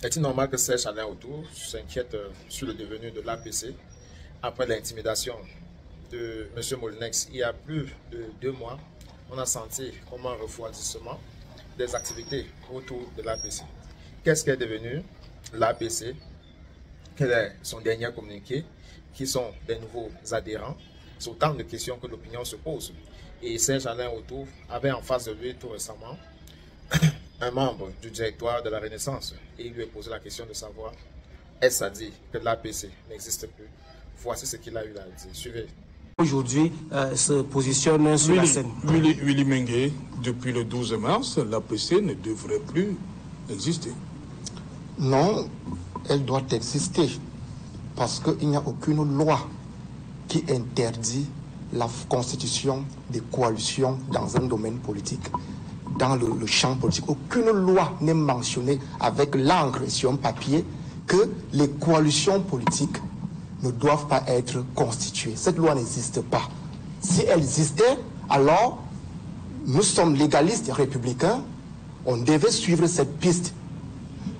Est-il normal que Serge Alain Autour s'inquiète sur le devenu de l'APC après l'intimidation de M. Molinex il y a plus de 2 mois? On a senti comme un refroidissement des activités autour de l'APC. Qu'est-ce qu'est devenu l'APC? Quel est son dernier communiqué? Qui sont les nouveaux adhérents? C'est autant de questions que l'opinion se pose. Et Serge Alain Autour avait en face de lui tout récemment un membre du directoire de la Renaissance et il lui a posé la question de savoir est-ce à dire que l'APC n'existe plus? Voici ce qu'il a eu à dire. Suivez. Aujourd'hui, se positionne sur la scène. Willy Mengue, depuis le 12 mars, l'APC ne devrait plus exister. Non, elle doit exister parce qu'il n'y a aucune loi qui interdit la constitution des coalitions dans un domaine politique, dans le champ politique. Aucune loi n'est mentionnée avec l'encre sur un papier que les coalitions politiques ne doivent pas être constituées. Cette loi n'existe pas. Si elle existait, alors nous sommes légalistes et républicains, on devait suivre cette piste.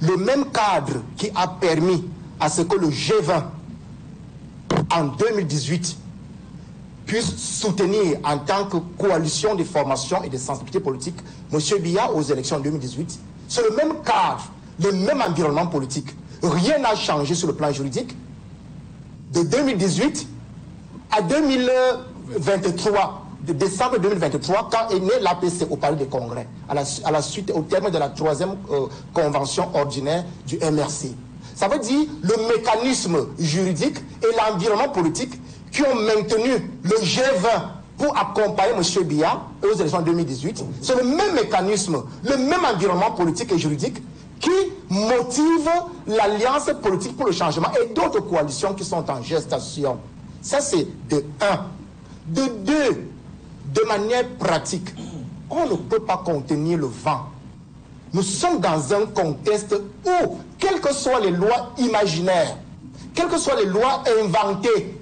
Le même cadre qui a permis à ce que le G20 en 2018 puisse soutenir en tant que coalition de formation et de sensibilité politique M. Biya aux élections en 2018, c'est le même cadre, le même environnement politique. Rien n'a changé sur le plan juridique. De 2018 à 2023, de décembre 2023, quand est né l'APC au Palais des Congrès, à la suite, au terme de la 3e convention ordinaire du MRC. Ça veut dire le mécanisme juridique et l'environnement politique qui ont maintenu le G20 pour accompagner M. Biya aux élections 2018. C'est le même mécanisme, le même environnement politique et juridique qui motive l'Alliance politique pour le changement et d'autres coalitions qui sont en gestation. Ça, c'est de 1. De 2, de manière pratique, on ne peut pas contenir le vent. Nous sommes dans un contexte où, quelles que soient les lois imaginaires, quelles que soient les lois inventées,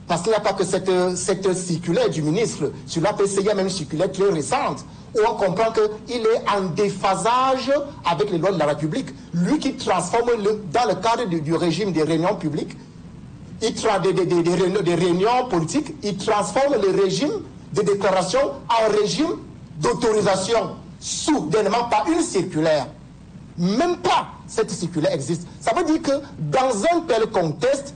parce qu'il n'y a pas que cette circulaire du ministre sur l'APC, il y a même une circulaire très récente, où on comprend qu'il est en déphasage avec les lois de la République. Lui qui transforme, dans le cadre du régime des réunions publiques, des réunions politiques, il transforme le régime de déclaration en régime d'autorisation, soudainement par une circulaire. Même pas cette circulaire existe. Ça veut dire que dans un tel contexte,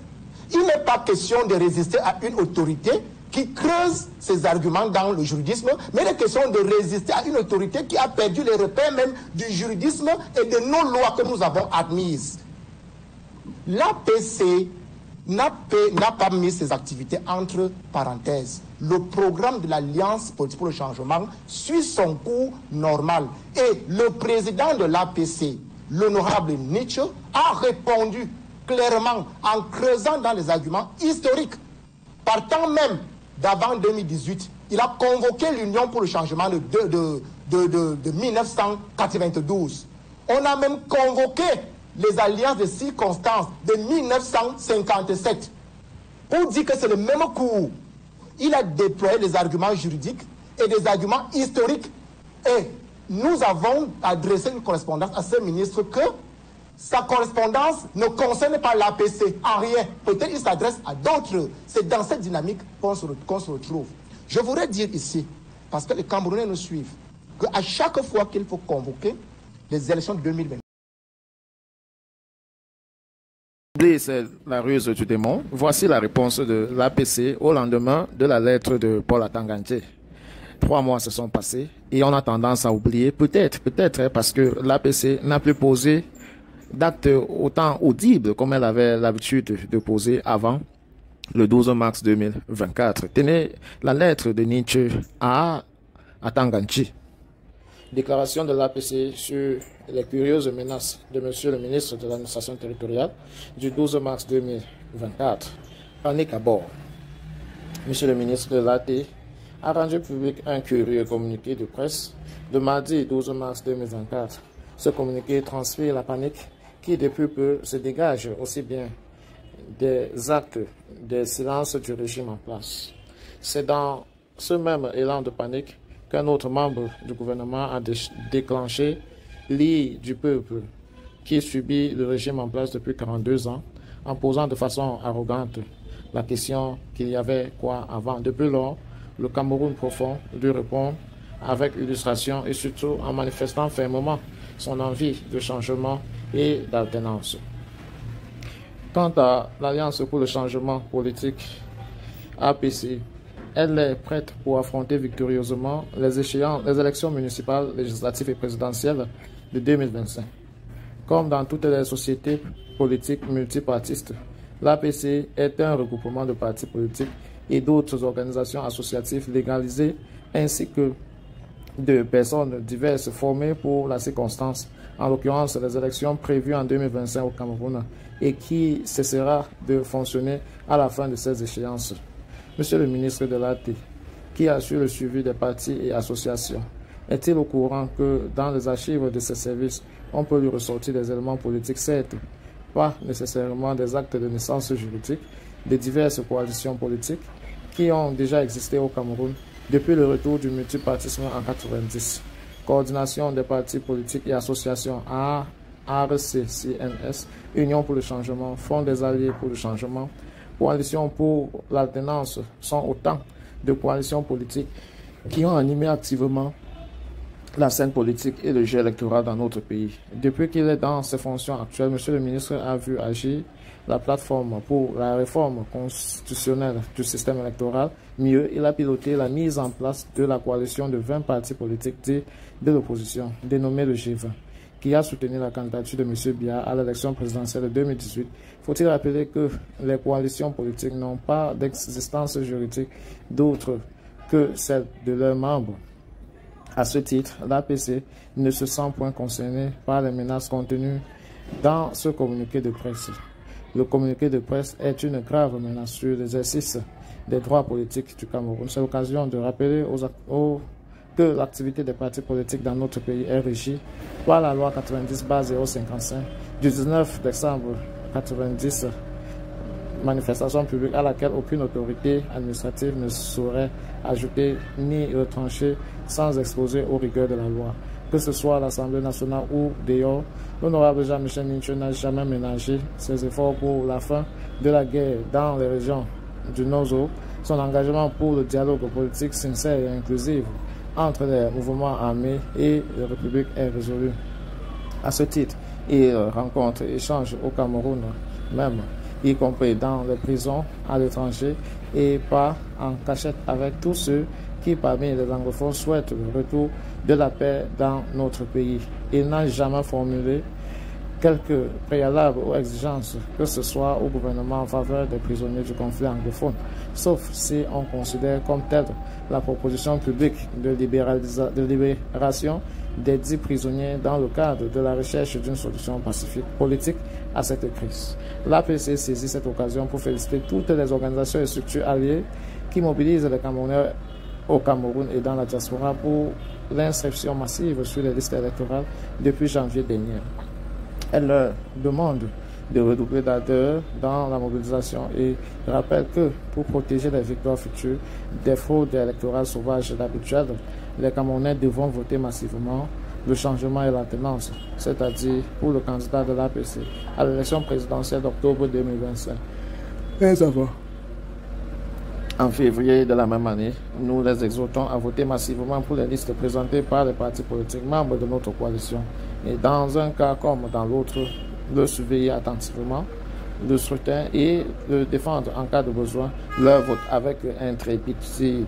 il n'est pas question de résister à une autorité qui creuse ses arguments dans le juridisme, mais il est question de résister à une autorité qui a perdu les repères même du juridisme et de nos lois que nous avons admises. L'APC n'a pas mis ses activités entre parenthèses. Le programme de l'Alliance politique pour le changement suit son cours normal. Et le président de l'APC, l'honorable Nietzsche, a répondu clairement en creusant dans les arguments historiques. Partant même d'avant 2018, il a convoqué l'Union pour le changement de 1992. On a même convoqué les alliances de circonstances de 1957 pour dire que c'est le même cours. Il a déployé des arguments juridiques et des arguments historiques. Et nous avons adressé une correspondance à ce ministre que sa correspondance ne concerne pas l'APC en rien. Peut-être qu'il s'adresse à d'autres. C'est dans cette dynamique qu'on se retrouve. Je voudrais dire ici, parce que les Camerounais nous suivent, qu'à chaque fois qu'il faut convoquer les élections de 2020, c'est la ruse du démon. Voici la réponse de l'APC au lendemain de la lettre de Paul Atanga Nché. 3 mois se sont passés et on a tendance à oublier, peut-être parce que l'APC n'a plus posé d'actes autant audibles comme elle avait l'habitude de poser avant le 12 mars 2024. Tenez la lettre de Nietzsche à Atanga Nché. Déclaration de l'APC sur les curieuses menaces de Monsieur le ministre de l'administration territoriale du 12 mars 2024. Panique à bord. Monsieur le ministre de l'AT a rendu public un curieux communiqué de presse le mardi 12 mars 2024. Ce communiqué transpire la panique qui depuis peu se dégage aussi bien des actes des silences du régime en place. C'est dans ce même élan de panique qu'un autre membre du gouvernement a déclenché l'I du peuple qui subit le régime en place depuis 42 ans, en posant de façon arrogante la question qu'il y avait quoi avant. Depuis lors, le Cameroun profond lui répond avec illustration et surtout en manifestant fermement son envie de changement et d'alternance. Quant à l'Alliance pour le changement politique, APC, elle est prête pour affronter victorieusement les élections municipales, législatives et présidentielles de 2025. Comme dans toutes les sociétés politiques multipartistes, l'APC est un regroupement de partis politiques et d'autres organisations associatives légalisées ainsi que de personnes diverses formées pour la circonstance, en l'occurrence les élections prévues en 2025 au Cameroun et qui cessera de fonctionner à la fin de ces échéances. Monsieur le ministre de l'AT, qui assure le suivi des partis et associations, est-il au courant que dans les archives de ces services, on peut lui ressortir des éléments politiques, certes, pas nécessairement des actes de naissance juridique, de diverses coalitions politiques qui ont déjà existé au Cameroun depuis le retour du multipartisme en 1990. Coordination des partis politiques et associations ARC-CNS, Union pour le changement, Fonds des alliés pour le changement, Coalition pour l'alternance sont autant de coalitions politiques qui ont animé activement la scène politique et le jeu électoral dans notre pays. Depuis qu'il est dans ses fonctions actuelles, M. le ministre a vu agir la plateforme pour la réforme constitutionnelle du système électoral. Mieux, il a piloté la mise en place de la coalition de 20 partis politiques de l'opposition, dénommée le G20, qui a soutenu la candidature de M. Biya à l'élection présidentielle de 2018. Faut-il rappeler que les coalitions politiques n'ont pas d'existence juridique d'autre que celle de leurs membres. À ce titre, l'APC ne se sent point concernée par les menaces contenues dans ce communiqué de presse. Le communiqué de presse est une grave menace sur l'exercice des droits politiques du Cameroun. C'est l'occasion de rappeler que l'activité des partis politiques dans notre pays est régie par la loi 90/055 du 19 décembre 90, manifestation publique à laquelle aucune autorité administrative ne saurait ajouter ni retrancher sans exposer aux rigueurs de la loi. Que ce soit à l'Assemblée nationale ou dehors, l'honorable Jean-Michel Nincho n'a jamais ménagé ses efforts pour la fin de la guerre dans les régions du Nozo. Son engagement pour le dialogue politique sincère et inclusif entre les mouvements armés et la République est résolu. À ce titre, il rencontre et échange au Cameroun même, y compris dans les prisons à l'étranger et pas en cachette avec tous ceux qui, parmi les anglophones, souhaitent le retour de la paix dans notre pays. Il n'a jamais formulé quelques préalables ou exigences, que ce soit au gouvernement en faveur des prisonniers du conflit anglophone, sauf si on considère comme telle la proposition publique de libération des 10 prisonniers dans le cadre de la recherche d'une solution pacifique politique à cette crise. L'APC saisit cette occasion pour féliciter toutes les organisations et structures alliées qui mobilisent les Camerounais au Cameroun et dans la diaspora pour l'inscription massive sur les listes électorales depuis janvier dernier. Elle leur demande de redoubler d'ardeur dans la mobilisation et rappelle que pour protéger les victoires futures des fraudes électorales sauvages d'habituel, les Camerounais devront voter massivement le changement et l'alternance, c'est-à-dire pour le candidat de l'APC à l'élection présidentielle d'octobre 2025. Et avant. En février de la même année, nous les exhortons à voter massivement pour les listes présentées par les partis politiques membres de notre coalition. Et dans un cas comme dans l'autre, le surveiller attentivement, le scrutin et le défendre en cas de besoin, leur vote avec intrépidité.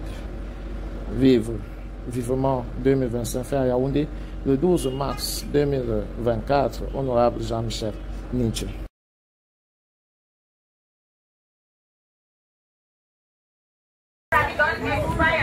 Vivement 2025, fait à Yaoundé, le 12 mars 2024, honorable Jean-Michel Nincho.